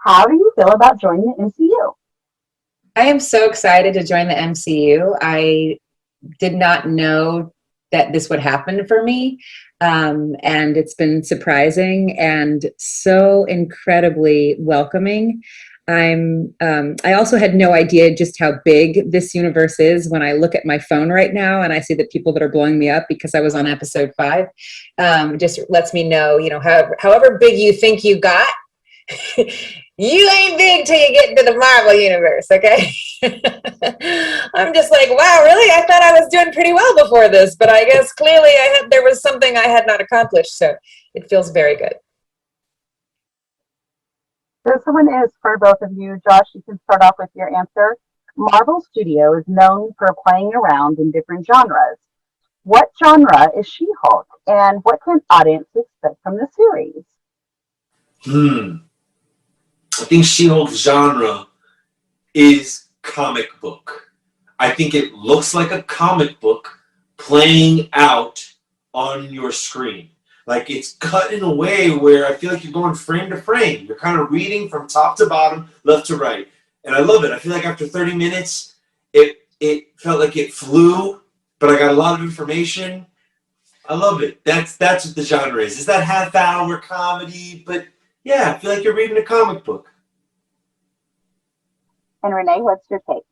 How do you feel about joining the MCU? I am so excited to join the MCU. I did not know that this would happen for me. And it's been surprising and so incredibly welcoming. I also had no idea just how big this universe is when I look at my phone right now and I see the people that are blowing me up because I was on episode 5. Just lets me know, however big you think you got, you ain't big till you get into the Marvel universe, okay? I'm just like, wow, really? I thought I was doing pretty well before this, but I guess clearly there was something I had not accomplished, so it feels very good. This one is for both of you. Josh, you can start off with your answer. Marvel Studio is known for playing around in different genres. What genre is She-Hulk, and what can audiences expect from the series? I think She-Hulk's genre is comic book. I think it looks like a comic book playing out on your screen. Like, it's cut in a way where I feel like you're going frame to frame. You're kind of reading from top to bottom, left to right. And I love it. I feel like after 30 minutes, it felt like it flew, but I got a lot of information. I love it. That's what the genre is. It's that half-hour comedy, but yeah, I feel like you're reading a comic book. And Renee, what's your take?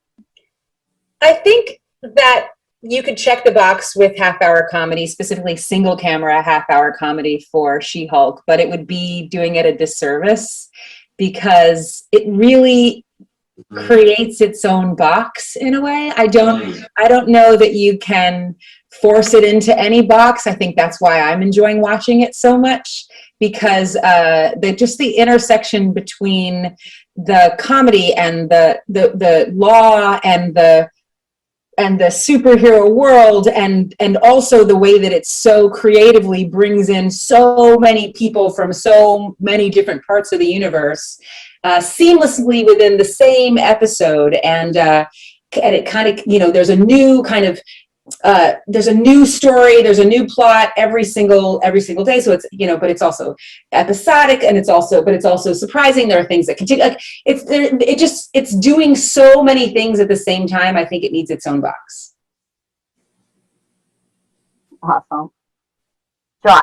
I think that you could check the box with half-hour comedy, specifically single camera half-hour comedy for She-Hulk, but it would be doing it a disservice because it really creates its own box in a way. I don't know that you can force it into any box. I think that's why I'm enjoying watching it so much, because the intersection between the comedy and the law and the superhero world, and also the way that it so creatively brings in so many people from so many different parts of the universe seamlessly within the same episode, and it kind of, there's a new kind of there's a new story, there's a new plot every single day. So it's, but it's also episodic, and it's also surprising. There are things that continue. Like it's doing so many things at the same time. I think it needs its own box. Awesome. Josh,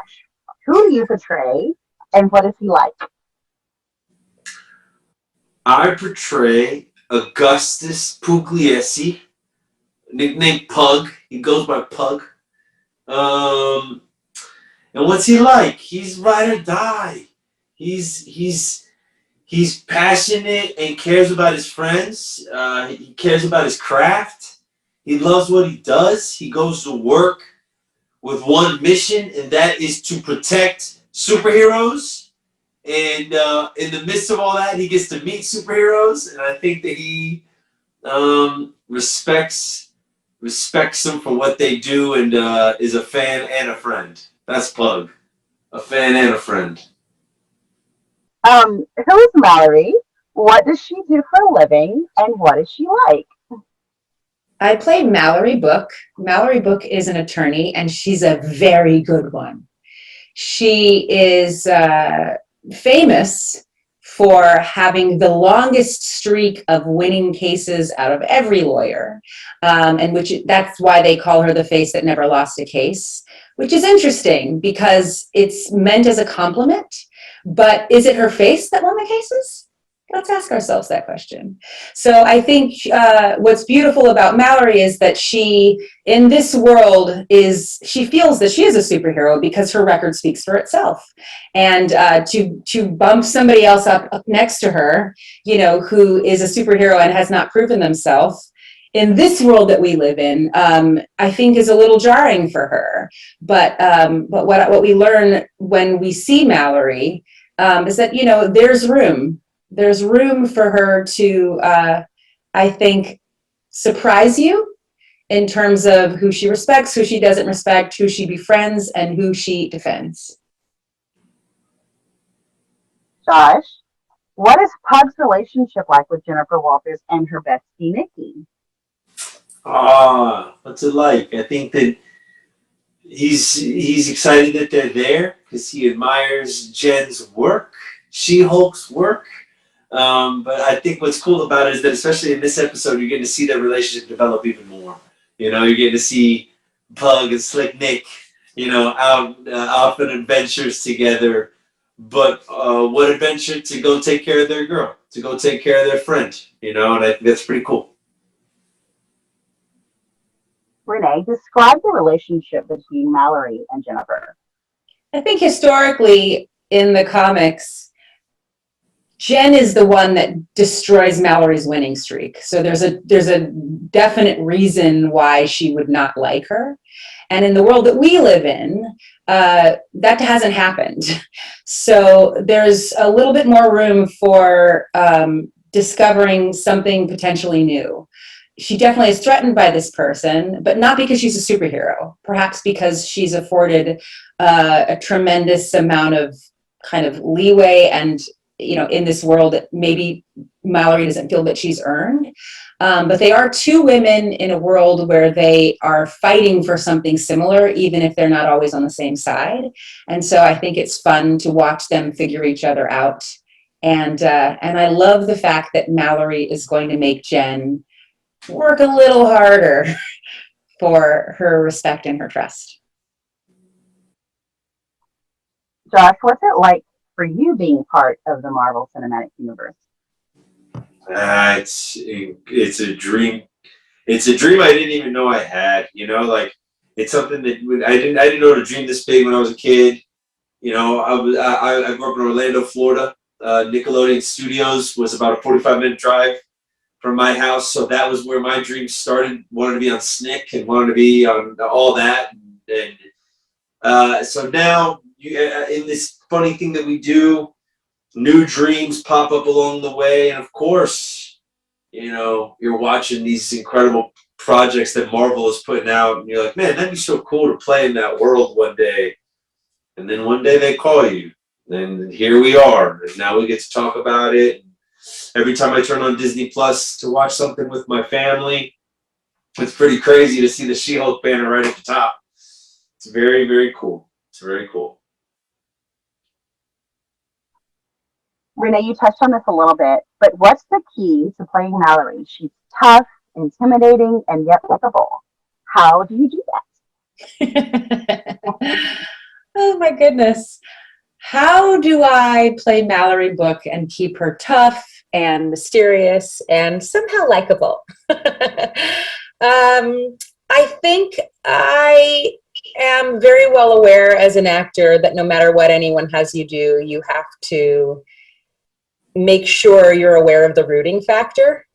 who do you portray, and what is he like? I portray Augustus Pugliese, nicknamed Pug. He goes by Pug. And what's he like? He's ride or die. He's passionate and cares about his friends. He cares about his craft. He loves what he does. He goes to work with one mission, and that is to protect superheroes. And in the midst of all that, he gets to meet superheroes, and I think that he respects them for what they do, and is a fan and a friend. That's Pug. A fan and a friend. Who is Mallory? What does she do for a living, and what is she like? I play Mallory Book. Mallory Book is an attorney, and she's a very good one. She is famous for having the longest streak of winning cases out of every lawyer, and that's why they call her the face that never lost a case, which is interesting because it's meant as a compliment. But is it her face that won the cases? Let's ask ourselves that question. So I think what's beautiful about Mallory is that she, in this world, she feels that she is a superhero because her record speaks for itself. And to bump somebody else up next to her, who is a superhero and has not proven themselves in this world that we live in, I think is a little jarring for her. But what we learn when we see Mallory is that, there's room for her to, I think, surprise you in terms of who she respects, who she doesn't respect, who she befriends, and who she defends. Josh, what is Pug's relationship like with Jennifer Walters and her bestie, Nikki? What's it like? I think that he's excited that they're there because he admires Jen's work, She-Hulk's work. But I think what's cool about it is that, especially in this episode, you're getting to see their relationship develop even more. You know, you're getting to see Pug and Slick Nick, you know, out off on adventures together. But what adventure to go take care of their girl, to go take care of their friend, you know, and I think that's pretty cool. Renee, describe the relationship between Mallory and Jennifer. I think historically in the comics, Jen is the one that destroys Mallory's winning streak. So there's a definite reason why she would not like her. And in the world that we live in, that hasn't happened. So there's a little bit more room for discovering something potentially new. She definitely is threatened by this person, but not because she's a superhero, perhaps because she's afforded a tremendous amount of kind of leeway and, you know, in this world that maybe Mallory doesn't feel that she's earned. But they are two women in a world where they are fighting for something similar, even if they're not always on the same side. And so I think it's fun to watch them figure each other out. And I love the fact that Mallory is going to make Jen work a little harder for her respect and her trust. Josh, what's it like for you being part of the Marvel Cinematic Universe? It's a dream. It's a dream I didn't even know I had. You know, like it's something that I didn't know to dream this big when I was a kid. You know, I grew up in Orlando, Florida. Nickelodeon Studios was about a 45-minute drive from my house, so that was where my dreams started. Wanted to be on Snick and wanted to be on all that, and so now in this funny thing that we do, new dreams pop up along the way, and of course, you know, you're watching these incredible projects that Marvel is putting out, and you're like, man, that'd be so cool to play in that world one day. And then one day they call you, and here we are, and now we get to talk about it. Every time I turn on Disney Plus to watch something with my family, it's pretty crazy to see the She-Hulk banner right at the top. It's very, very cool. It's very cool. Renee, you touched on this a little bit, but what's the key to playing Mallory? She's tough, intimidating, and yet likable. How do you do that? Oh my goodness. How do I play Mallory Book and keep her tough and mysterious and somehow likable? I think I am very well aware as an actor that no matter what anyone has you do, you have to make sure you're aware of the rooting factor.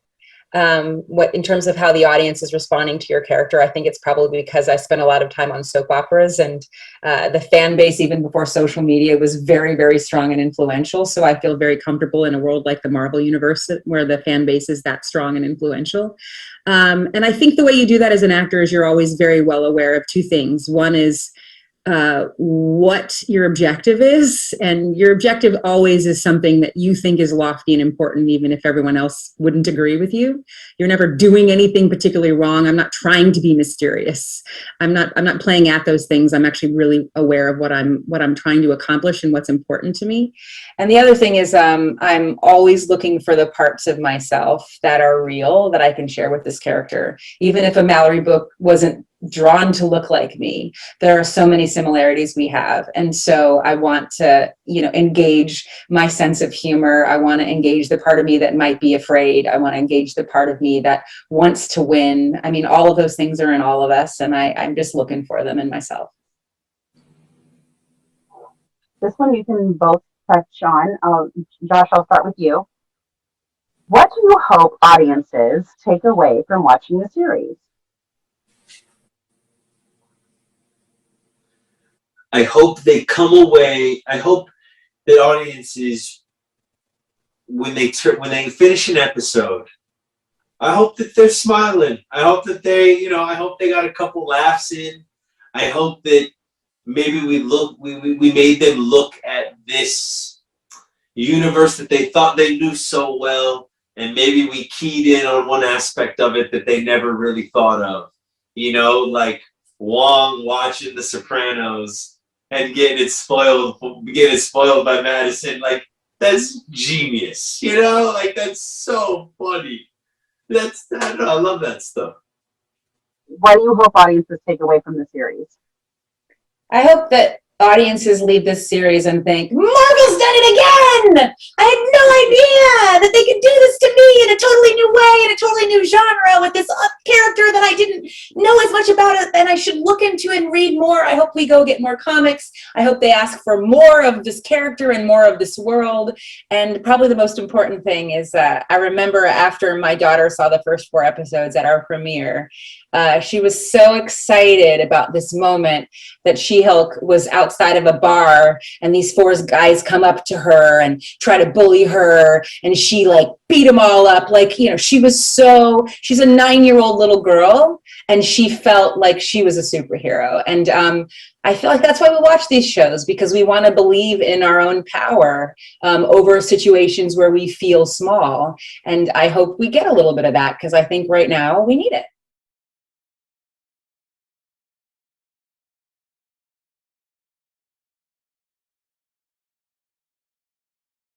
What in terms of how the audience is responding to your character, I think it's probably because I spent a lot of time on soap operas, and the fan base, even before social media, was very, very strong and influential. So I feel very comfortable in a world like the Marvel Universe where the fan base is that strong and influential. And I think the way you do that as an actor is you're always very well aware of two things. One is what your objective is, and your objective always is something that you think is lofty and important, even if everyone else wouldn't agree with you. You're never doing anything particularly wrong. I'm not trying to be mysterious. I'm not playing at those things. I'm actually really aware of what I'm trying to accomplish and what's important to me. And the other thing is I'm always looking for the parts of myself that are real that I can share with this character. Even if a Mallory book wasn't drawn to look like me, there are so many similarities we have, and so I want to, you know, engage my sense of humor. I want to engage the part of me that might be afraid. I want to engage the part of me that wants to win. I mean, all of those things are in all of us, and I'm just looking for them in myself. This one you can both touch on. Josh, I'll start with you. What do you hope audiences take away from watching the series? I hope they come away. I hope that audiences, when they finish an episode, I hope that they're smiling. I hope that I hope they got a couple laughs in. I hope that maybe we made them look at this universe that they thought they knew so well, and maybe we keyed in on one aspect of it that they never really thought of. You know, like Wong watching The Sopranos and getting it spoiled by Madison. Like, That's genius. You know, like that's so funny. I don't know, I love that stuff. What do you hope audiences take away from the series? I hope that audiences leave this series and think, Marvel's done it again! I had no idea that they could do this to me in a totally new way, in a totally new genre, with this character that I didn't know as much about it, and I should look into and read more. I hope we go get more comics. I hope they ask for more of this character and more of this world. And probably the most important thing is I remember after my daughter saw the first 4 episodes at our premiere, she was so excited about this moment that She-Hulk was outside of a bar and these 4 guys come up to her and try to bully her, and she like beat them all up. Like, you know, she's a 9-year-old little girl and she felt like she was a superhero. And I feel like that's why we watch these shows, because we want to believe in our own power over situations where we feel small. And I hope we get a little bit of that, because I think right now we need it.